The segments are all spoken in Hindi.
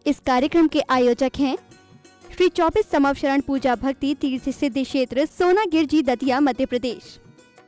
इस कार्यक्रम के आयोजक हैं श्री 24 समवशरण पूजा भक्ति तीर्थ सिद्धि क्षेत्र सोनागिरजी दतिया मध्य प्रदेश।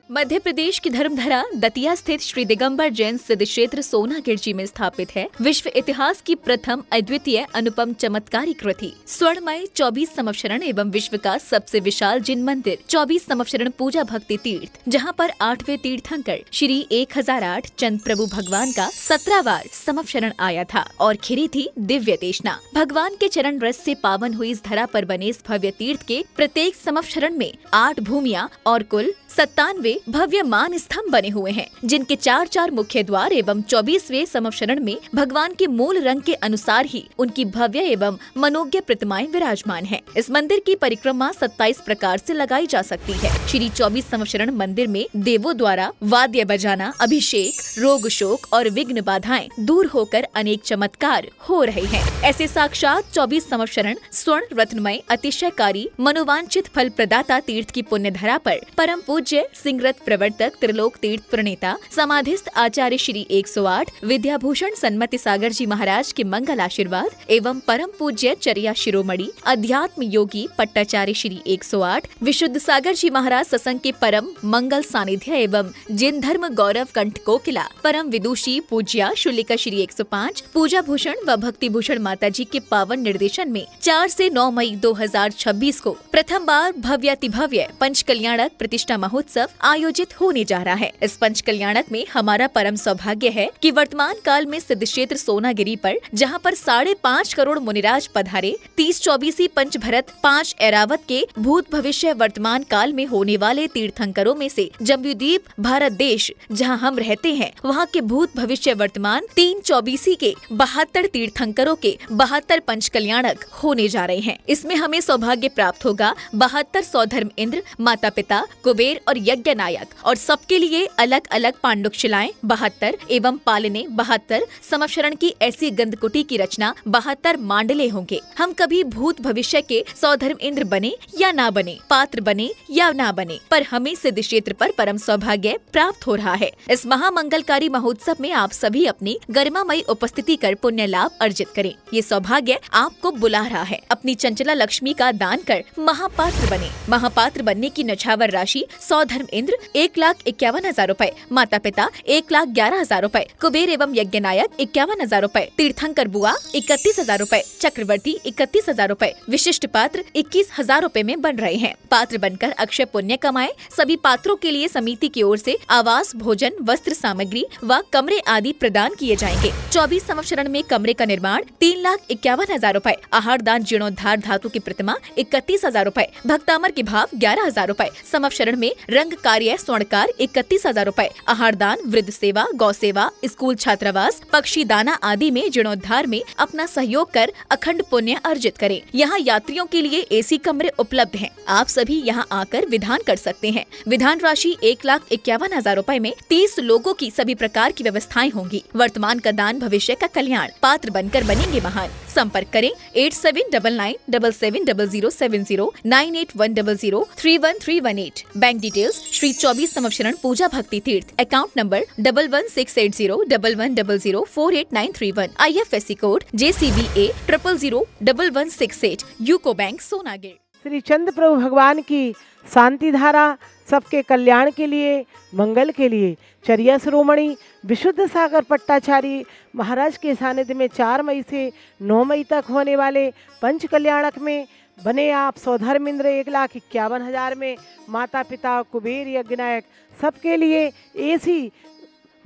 मध्य प्रदेश की धर्मधरा दतिया स्थित श्री दिगंबर जैन सिद्ध क्षेत्र सोनागिरजी में स्थापित है विश्व इतिहास की प्रथम अद्वितीय अनुपम चमत्कारी कृति स्वर्णमय 24 समवशरण एवं विश्व का सबसे विशाल जिन मंदिर 24 समवशरण पूजा भक्ति तीर्थ, जहां पर 8वें तीर्थंकर श्री 1008 चंद प्रभु भगवान का 17वार समवशरण आया था और खिरी थी दिव्य देशना। भगवान के चरण रस से पावन हुई इस धरा पर बने इस भव्य तीर्थ के प्रत्येक समवशरण में 8 भूमियां और कुल 97 भव्य मान स्तंभ बने हुए हैं, जिनके 4 मुख्य द्वार एवं 24वें समवशरण में भगवान के मूल रंग के अनुसार ही उनकी भव्य एवं मनोज्ञ प्रतिमाएं विराजमान हैं। इस मंदिर की परिक्रमा 27 प्रकार से लगाई जा सकती है। श्री 24 समवशरण मंदिर में देवों द्वारा वाद्य बजाना, अभिषेक, रोग शोक और विघ्न बाधाएं दूर होकर अनेक चमत्कार हो रहे हैं। ऐसे साक्षात 24 समवशरण स्वर्ण रत्नमय अतिशयकारी मनोवांछित फल प्रदाता तीर्थ की पुण्य धरा पर परम पूज्य सिंहरथ प्रवर्तक त्रिलोक तीर्थ प्रणेता समाधिस्थ आचार्य श्री 108 विद्याभूषण सन्मति सागर जी महाराज के मंगल आशीर्वाद एवं परम पूज्य चर्या शिरोमणि अध्यात्म योगी पट्टाचार्य श्री 108 विशुद्ध सागर जी महाराज सत्संग के परम मंगल सानिध्य एवं जिन धर्म गौरव कंठ कोकिला परम विदुषी पूज्या शुलिका श्री 105 पूजा भूषण व भक्ति भूषण माता जी के पावन निर्देशन में 4 से 9 मई 2026 को प्रथम बार भव्यातिभव्य पंच कल्याणक प्रतिष्ठा महोत्सव आयोजित होने जा रहा है। इस पंच कल्याणक में हमारा परम सौभाग्य है कि वर्तमान काल में सिद्ध क्षेत्र सोनागिरी पर जहां पर 5.5 करोड़ मुनिराज पधारे 30-24 पंच भरत 5 ऐरावत के भूत भविष्य वर्तमान काल में होने वाले तीर्थंकरों में से जम्बूद्वीप भारत देश जहां हम रहते हैं वहां के भूत भविष्य वर्तमान 3-24 के 72 तीर्थंकरों के 72 पंच कल्याणक होने जा रहे हैं। इसमें हमें सौभाग्य प्राप्त होगा 72 सौधर्म इंद्र, माता पिता, कुबेर और यज्ञ नायक और सबके लिए अलग अलग पांडुक शिलाएं 72 एवं पालने 72 समवशरण की ऐसी गंधकुटी की रचना 72 मांडले होंगे। हम कभी भूत भविष्य के सौधर्म इंद्र बने या ना बने, पात्र बने या ना बने, पर हमें सिद्ध क्षेत्र पर परम सौभाग्य प्राप्त हो रहा है। इस महामंगलकारी महोत्सव में आप सभी अपनी गरिमामयी उपस्थिति कर पुण्य लाभ अर्जित करें। ये सौभाग्य आपको बुला रहा है। अपनी चंचला लक्ष्मी का दान कर महापात्र बने। महापात्र बनने की नछावर राशि सौधर्म इंद्र 1,51,000 रूपए, माता पिता 1,11,000 रूपए, कुबेर एवं यज्ञ नायक 51,000 रूपए, तीर्थंकर बुआ 31,000 रूपए, चक्रवर्ती 31,000 रूपए, विशिष्ट पात्र 21,000 रूपए में बन रहे हैं। पात्र बनकर अक्षय पुण्य कमाए। सभी पात्रों के लिए समिति की ओर से आवास, भोजन, वस्त्र सामग्री व कमरे आदि प्रदान किए जाएंगे। 24 समवशरण में कमरे का निर्माण 3,51,000 रूपए, आहार दान जीर्णोद्धार धातु की प्रतिमा 31,000 रूपए, भक्तामर के भाव 11,000 रूपए, समवशरण में रंग कार्य स्वर्णकार 31,000 रूपए, आहार दान, वृद्ध सेवा, गौ सेवा, स्कूल छात्रावास, पक्षी दाना आदि में जीर्णोद्धार में अपना सहयोग कर अखंड पुण्य अर्जित करें। यहाँ यात्रियों के लिए एसी कमरे उपलब्ध हैं। आप सभी यहाँ आकर विधान कर सकते हैं। विधान राशि 1,51,000 रूपए में 30 लोगों की सभी प्रकार की व्यवस्थाएं होंगी। वर्तमान का दान भविष्य का कल्याण। पात्र बनकर बनेंगे महान। संपर्क करें 8799770070 9810031318। Bank details Shri 24 Samavsharan Puja Bhakti Tirth, account number 11680100048931, IFSC code JCBA 0001168, UCO bank Sonagir. Shri Chand Prabhu भगवान की शांति धारा सबके कल्याण के लिए, मंगल के लिए चर्या शिरोमणि विशुद्ध सागर पट्टाचार्य महाराज के सानिध्य में 4 मई से 9 मई तक होने वाले पंच कल्याणक में बने आप सौधर्म इंद्र 1,51,000 में, माता पिता, कुबेर, यज्ञ नायक सबके लिए एसी,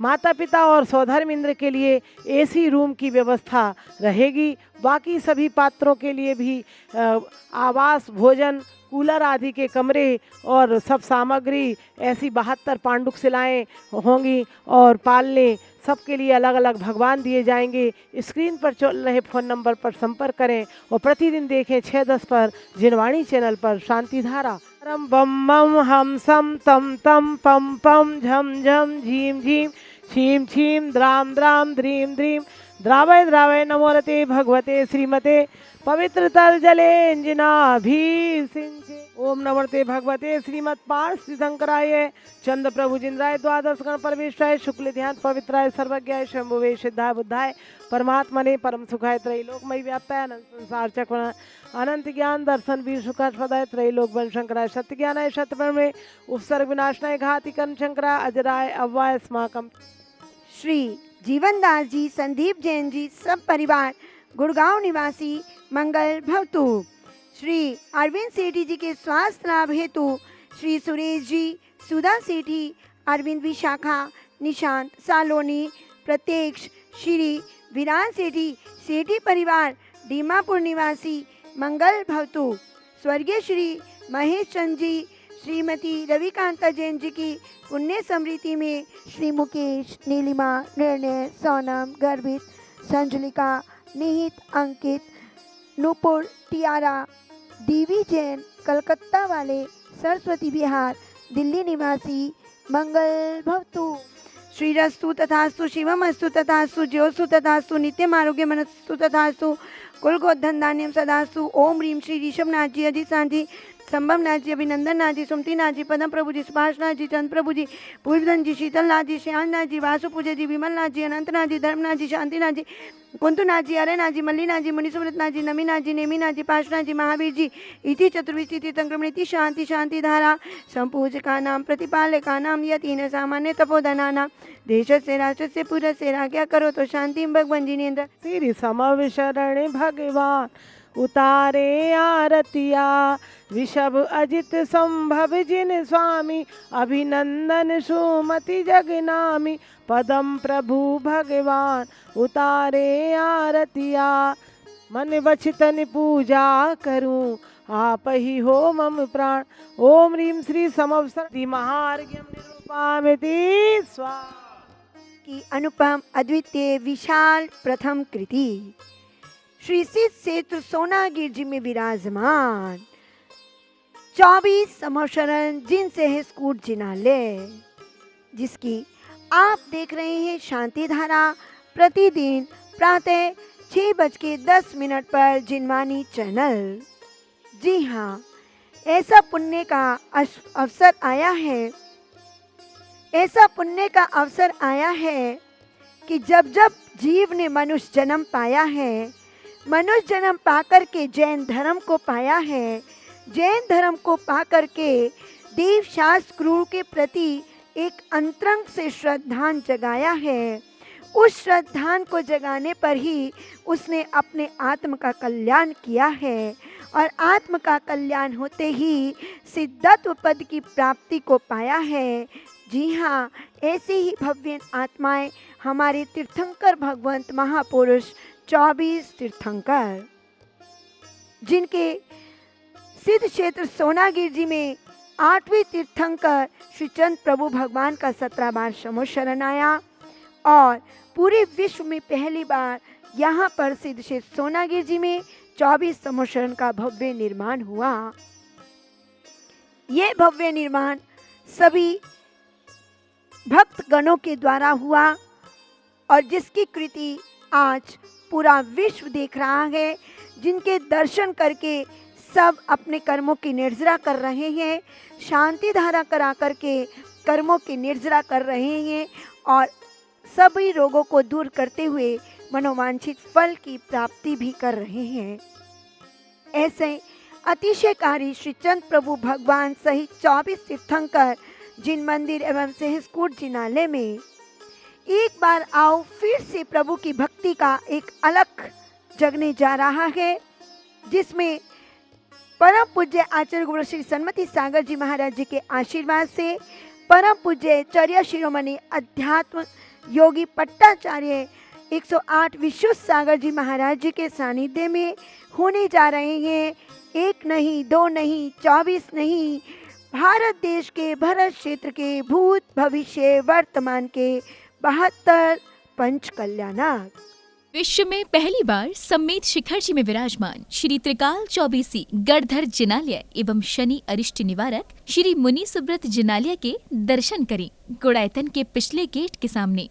माता पिता और सौधर्म इंद्र के लिए एसी रूम की व्यवस्था रहेगी। बाकी सभी पात्रों के लिए भी आवास, भोजन, कूलर आदि के कमरे और सब सामग्री ऐसी 72 पांडुक शिलाएँ होंगी और पालने सबके लिए अलग अलग भगवान दिए जाएंगे। स्क्रीन पर चल रहे फ़ोन नंबर पर संपर्क करें और प्रतिदिन देखें 6:10 पर जिनवाणी चैनल पर शांति धारा। रम बम बम हम सम तम तम पम पम झम झम झीम झीम छीम छीम द्राम द्राम द्रीम द्रीम द्रावय द्रावय नमोरते भगवते श्रीमते पवित्रतर जलेंजनाभिषिञ्चे। ओम नमोरते भगवते श्रीमत् पार्थिशंकराय चंद्र प्रभु जिंद्राय द्वादश गण परमेश्वराय शुक्ल ध्यान पवित्राय सर्वज्ञाय शंभुवे सिद्धाय बुद्धाय परमात्मने परम सुखाय त्रैलोकमयी व्याप्ताय अनंत संसार चक्र अनंत ज्ञान दर्शन वीर सुखास्पदाय त्रैलोक वन शंकराय सत्य ज्ञानाय शतप्रमे उपसर्ग विनाशनाय घाति कर्म शंकराय अजराय अव्वाय अस्माकं। श्री जीवनदास जी, संदीप जैन जी, सब परिवार गुड़गांव निवासी मंगल भवतु। श्री अरविंद सेठी जी के स्वास्थ्य लाभ हेतु श्री सुरेश जी, सुधा सेठी, अरविंद विशाखा, निशांत सालोनी, प्रत्यक्ष, श्री विरान सेठी, सेठी परिवार दीमापुर निवासी मंगल भवतु। स्वर्गीय श्री महेश चंद जी, श्रीमती रविकांता जैन जी की पुण्य स्मृति में श्री मुकेश, नीलिमा, निर्णय, सोनम, गर्भित, संजुलिका, निहित, अंकित, नूपुर, टियारा, डीवी जैन, कलकत्ता वाले, सरस्वती विहार, दिल्ली निवासी मंगल भवतु। श्रीरस्तु तथास्तु, शिवमस्तु तथास्तु, ज्योस्तु तथास्तु, नित्यम आरोग्य मनस्तु तथास्तु, कुलगोधन धान्यम सदास्तु। ओम ह्रीम श्री ऋषभनाथ जी, अजित जी, संभव नाथ जी, अभिनंदन नाथ जी, सुमति नाथ जी, पदम प्रभु जी, सुभाष नाथ जी, चंद प्रभु जी, पूर्वधन जी, शीतल नाथ जी, श्याम नाथ जी, वासु पूजा जी, विमल नाथ जी, अनंत नाथ जी, धर्मनाथ जी, शांति नाथ जी, कुंतु नाथ जी, अरे नाथ जी, मल्ली नाथ जी, मुनिसुव्रत नाथ जी, नमी नाथ जी, नेमी नाथ जी, पाश नाथ जी, महावीर जी, इति चतुर्विश तिथि संक्रमण इति शांति शांति धारा संपूजका नाम प्रतिपालका नाम यतीन सामान्य तपोधना नाम देश से राष्ट्र से पूरा से राज्ञा करो तो शांति भगवान जी नेन्द्र। श्री समविशरण भगवान उतारे आरतिया विषभ अजित संभव जिन स्वामी अभिनंदन सुमति जगनामी पदम प्रभु भगवान उतारे आरतिया मन वचितन पूजा करूं आप ही हो मम प्राण। ओम ह्रीम श्री समवसर महार्घ्यम निरूपामिति स्वाहा की अनुपम अद्वितीय विशाल प्रथम कृति श्री सिद्ध क्षेत्र सोनागिर जी में विराजमान 24 संवत्सरण जिनसे है स्कूट जिनालय, जिसकी आप देख रहे हैं शांति धारा प्रतिदिन प्रातः 6:10 पर जिनवानी चैनल। जी हाँ, ऐसा पुण्य का अवसर आया है, ऐसा पुण्य का अवसर आया है कि जब जब जीव ने मनुष्य जन्म पाया है, मनुष्य जन्म पाकर के जैन धर्म को पाया है, जैन धर्म को पाकर के देव शास्त्र गुरु के प्रति एक अंतरंग से श्रद्धान जगाया है। उस श्रद्धान को जगाने पर ही उसने अपने आत्म का कल्याण किया है और आत्म का कल्याण होते ही सिद्धत्व पद की प्राप्ति को पाया है। जी हाँ, ऐसी ही भव्य आत्माएं हमारे तीर्थंकर भगवंत महापुरुष 24 तीर्थंकर, जिनके सिद्ध क्षेत्र सोनागिर जी में 8वें तीर्थंकर श्री चंद प्रभु भगवान का 17 बार समोशरण आया और पूरे विश्व में पहली बार यहाँ पर सिद्ध क्षेत्र सोनागिर जी में 24 समोशरण का भव्य निर्माण हुआ। ये भव्य निर्माण सभी भक्त गणों के द्वारा हुआ और जिसकी कृति आज पूरा विश्व देख रहा है, जिनके दर्शन करके सब अपने कर्मों की निर्जरा कर रहे हैं, शांति धारा करा करके कर्मों की निर्जरा कर रहे हैं और सभी रोगों को दूर करते हुए मनोवांछित फल की प्राप्ति भी कर रहे हैं। ऐसे अतिशयकारी श्री चंद प्रभु भगवान सहित 24 तीर्थंकर जिन मंदिर एवं सहस्कूट जिनालय में एक बार आओ फिर से प्रभु की भक्ति का एक अलग जगने जा रहा है, जिसमें परम पूज्य आचार्य गुरु श्री सन्मति सागर जी महाराज जी के आशीर्वाद से परम पूज्य चर्या शिरोमणि अध्यात्म योगी पट्टाचार्य 108 विश्व सागर जी महाराज जी के सानिध्य में होने जा रहे हैं। 1 नहीं, 2 नहीं, 24 नहीं, भारत देश के भरत क्षेत्र के भूत भविष्य वर्तमान के 72 पंच कल्याणक। विश्व में पहली बार सम्मेत शिखर जी में विराजमान श्री त्रिकाल चौबीसी गढ़धर जिनालय एवं शनि अरिष्ट निवारक श्री मुनि सुब्रत जिनालय के दर्शन करें गुड़ायतन के पिछले गेट के सामने।